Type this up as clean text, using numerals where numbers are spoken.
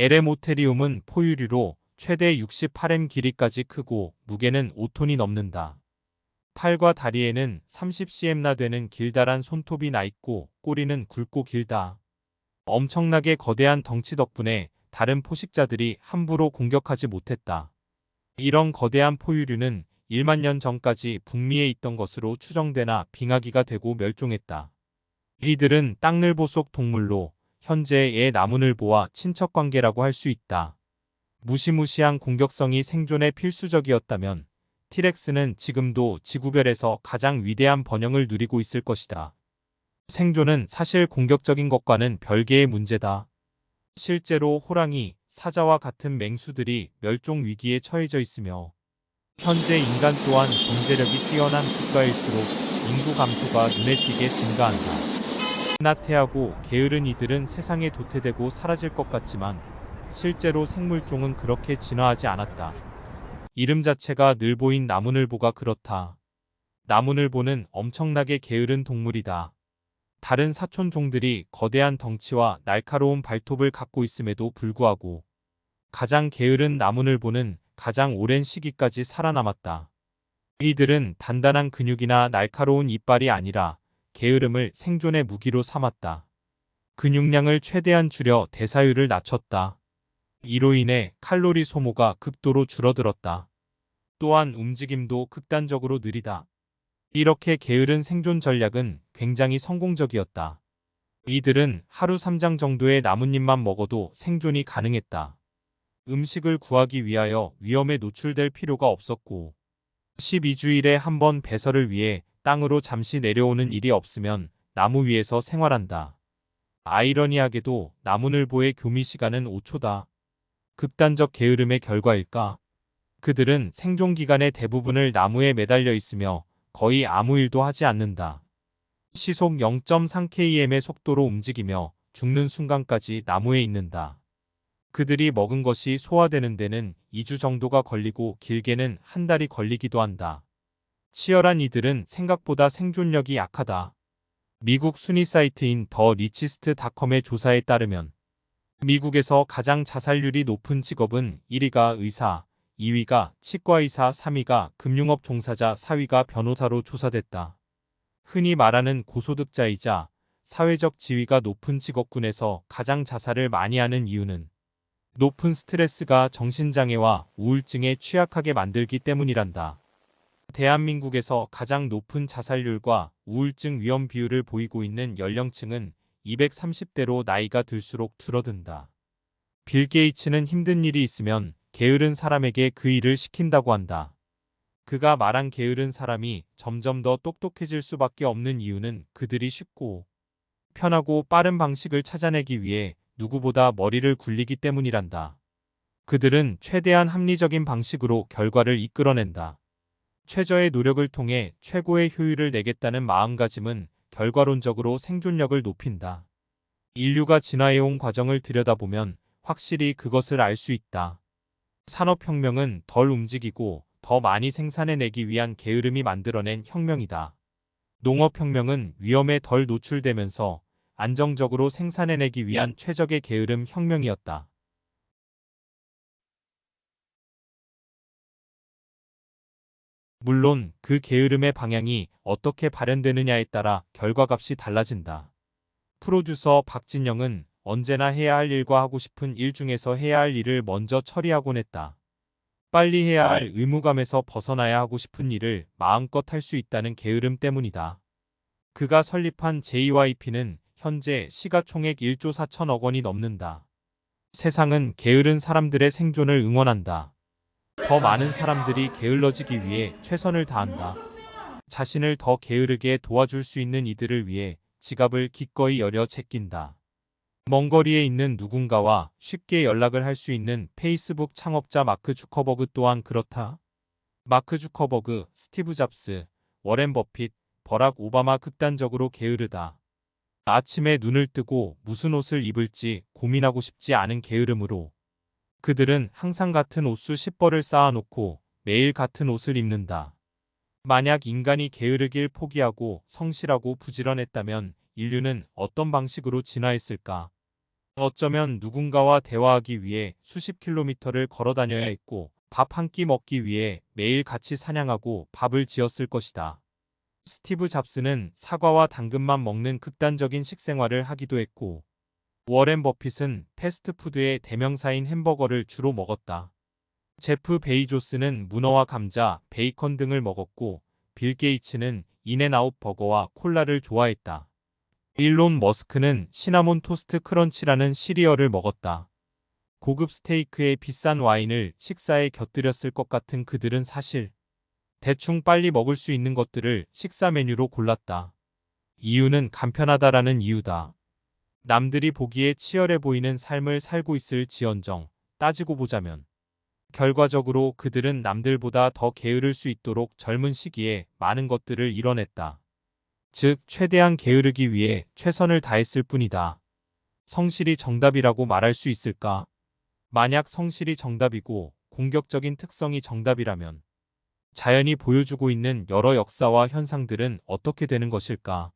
에레모테리움은 포유류로 최대 68m 길이까지 크고 무게는 5톤이 넘는다. 팔과 다리에는 30cm나 되는 길다란 손톱이 나 있고 꼬리는 굵고 길다. 엄청나게 거대한 덩치 덕분에 다른 포식자들이 함부로 공격하지 못했다. 이런 거대한 포유류는 1만 년 전까지 북미에 있던 것으로 추정되나 빙하기가 되고 멸종했다. 이들은 땅늘보 속 동물로 현재의 나무늘보와 친척관계라고 할 수 있다. 무시무시한 공격성이 생존에 필수적이었다면 티렉스는 지금도 지구별에서 가장 위대한 번영을 누리고 있을 것이다. 생존은 사실 공격적인 것과는 별개의 문제다. 실제로 호랑이, 사자와 같은 맹수들이 멸종 위기에 처해져 있으며 현재 인간 또한 경제력이 뛰어난 국가일수록 인구 감소가 눈에 띄게 증가한다. 나태하고 게으른 이들은 세상에 도태되고 사라질 것 같지만 실제로 생물종은 그렇게 진화하지 않았다. 이름 자체가 늘보인 나무늘보가 그렇다. 나무늘보는 엄청나게 게으른 동물이다. 다른 사촌종들이 거대한 덩치와 날카로운 발톱을 갖고 있음에도 불구하고 가장 게으른 나무늘보는 가장 오랜 시기까지 살아남았다. 이들은 단단한 근육이나 날카로운 이빨이 아니라 게으름을 생존의 무기로 삼았다. 근육량을 최대한 줄여 대사율을 낮췄다. 이로 인해 칼로리 소모가 극도로 줄어들었다. 또한 움직임도 극단적으로 느리다. 이렇게 게으른 생존 전략은 굉장히 성공적이었다. 이들은 하루 3장 정도의 나뭇잎만 먹어도 생존이 가능했다. 음식을 구하기 위하여 위험에 노출될 필요가 없었고 12주일에 한 번 배설을 위해 땅으로 잠시 내려오는 일이 없으면 나무 위에서 생활한다. 아이러니하게도 나무늘보의 교미 시간은 5초다. 극단적 게으름의 결과일까? 그들은 생존 기간의 대부분을 나무에 매달려 있으며 거의 아무 일도 하지 않는다. 시속 0.3km의 속도로 움직이며 죽는 순간까지 나무에 있는다. 그들이 먹은 것이 소화되는 데는 2주 정도가 걸리고 길게는 한 달이 걸리기도 한다. 치열한 이들은 생각보다 생존력이 약하다. 미국 순위 사이트인 더 리치스트닷컴의 조사에 따르면 미국에서 가장 자살률이 높은 직업은 1위가 의사, 2위가 치과의사, 3위가 금융업 종사자, 4위가 변호사로 조사됐다. 흔히 말하는 고소득자이자 사회적 지위가 높은 직업군에서 가장 자살을 많이 하는 이유는 높은 스트레스가 정신장애와 우울증에 취약하게 만들기 때문이란다. 대한민국에서 가장 높은 자살률과 우울증 위험 비율을 보이고 있는 연령층은 230대로 나이가 들수록 줄어든다. 빌 게이츠는 힘든 일이 있으면 게으른 사람에게 그 일을 시킨다고 한다. 그가 말한 게으른 사람이 점점 더 똑똑해질 수밖에 없는 이유는 그들이 쉽고 편하고 빠른 방식을 찾아내기 위해 누구보다 머리를 굴리기 때문이란다. 그들은 최대한 합리적인 방식으로 결과를 이끌어낸다. 최저의 노력을 통해 최고의 효율을 내겠다는 마음가짐은 결과론적으로 생존력을 높인다. 인류가 진화해온 과정을 들여다보면 확실히 그것을 알 수 있다. 산업혁명은 덜 움직이고 더 많이 생산해내기 위한 게으름이 만들어낸 혁명이다. 농업혁명은 위험에 덜 노출되면서 안정적으로 생산해내기 위한 최적의 게으름 혁명이었다. 물론 그 게으름의 방향이 어떻게 발현되느냐에 따라 결과값이 달라진다. 프로듀서 박진영은 언제나 해야 할 일과 하고 싶은 일 중에서 해야 할 일을 먼저 처리하곤 했다. 빨리 해야 할 의무감에서 벗어나야 하고 싶은 일을 마음껏 할 수 있다는 게으름 때문이다. 그가 설립한 JYP는 현재 시가총액 1조 4천억 원이 넘는다. 세상은 게으른 사람들의 생존을 응원한다. 더 많은 사람들이 게을러지기 위해 최선을 다한다. 자신을 더 게으르게 도와줄 수 있는 이들을 위해 지갑을 기꺼이 열여 제낀다. 먼 거리에 있는 누군가와 쉽게 연락을 할 수 있는 페이스북 창업자 마크 주커버그 또한 그렇다. 마크 주커버그, 스티브 잡스, 워렌 버핏, 버락 오바마 극단적으로 게으르다. 아침에 눈을 뜨고 무슨 옷을 입을지 고민하고 싶지 않은 게으름으로 그들은 항상 같은 옷수 10벌을 쌓아놓고 매일 같은 옷을 입는다. 만약 인간이 게으르길 포기하고 성실하고 부지런했다면 인류는 어떤 방식으로 진화했을까? 어쩌면 누군가와 대화하기 위해 수십 킬로미터를 걸어 다녀야 했고 밥 한 끼 먹기 위해 매일 같이 사냥하고 밥을 지었을 것이다. 스티브 잡스는 사과와 당근만 먹는 극단적인 식생활을 하기도 했고 워렌 버핏은 패스트푸드의 대명사인 햄버거를 주로 먹었다. 제프 베이조스는 문어와 감자, 베이컨 등을 먹었고 빌 게이츠는 인앤아웃 버거와 콜라를 좋아했다. 일론 머스크는 시나몬 토스트 크런치라는 시리얼을 먹었다. 고급 스테이크에 비싼 와인을 식사에 곁들였을 것 같은 그들은 사실 대충 빨리 먹을 수 있는 것들을 식사 메뉴로 골랐다. 이유는 간편하다라는 이유다. 남들이 보기에 치열해 보이는 삶을 살고 있을 지언정 따지고 보자면 결과적으로 그들은 남들보다 더 게으를 수 있도록 젊은 시기에 많은 것들을 이뤄냈다. 즉, 최대한 게으르기 위해 최선을 다했을 뿐이다. 성실이 정답이라고 말할 수 있을까? 만약 성실이 정답이고 공격적인 특성이 정답이라면 자연이 보여주고 있는 여러 역사와 현상들은 어떻게 되는 것일까?